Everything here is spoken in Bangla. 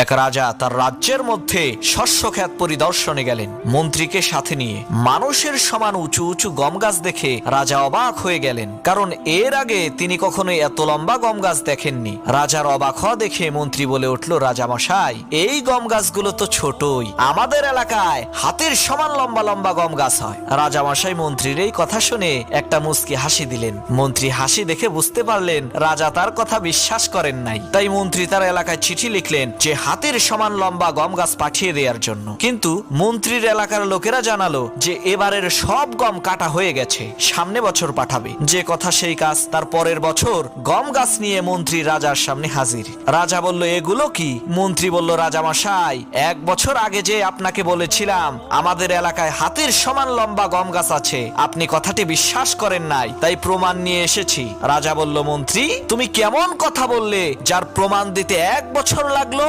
এক রাজা তার রাজ্যের মধ্যে শস্য ক্ষেত পরিদর্শনে গেলেন মন্ত্রীকে সাথে নিয়ে। মানুষের সমান উঁচু উঁচু গম গাছ দেখে রাজা অবাক হয়ে গেলেন, কারণ এর আগে তিনি কখনোই এত লম্বা গম গাছ দেখেননি। রাজার অবাক হওয়া দেখে মন্ত্রী বলে উঠল, রাজামশাই, এই গম গাছগুলো তো ছোটই, আমাদের এলাকায় হাতের সমান লম্বা লম্বা গম গাছ হয়। রাজামশাই মন্ত্রীর এই কথা শুনে একটা মুচকি হাসি দিলেন। মন্ত্রী হাসি দেখে বুঝতে পারলেন রাজা তার কথা বিশ্বাস করেন নাই। তাই মন্ত্রী তার এলাকায় চিঠি লিখলেন যে হাতের সমান লম্বা গম গাছ পাঠিয়ে দেওয়ার জন্য। কিন্তু মন্ত্রীর এলাকার লোকেরা জানালো যে এবারের সব গম কাটা হয়ে গেছে, সামনে বছর পাঠাবে। যে কথা সেই কাজ, তার পরের বছর গম গাছ নিয়ে মন্ত্রী রাজার সামনে হাজির। রাজা বলল, এগুলো কি? মন্ত্রী বলল, রাজামশাই, 1 বছর আগে যে আপনাকে বলেছিলাম আমাদের এলাকায় হাতের সমান লম্বা গম গাছ আছে, আপনি কথাটি বিশ্বাস করেন নাই, তাই প্রমাণ নিয়ে এসেছি। রাজা বলল, মন্ত্রী, তুমি কেমন কথা বললে যার প্রমাণ দিতে 1 বছর লাগলো?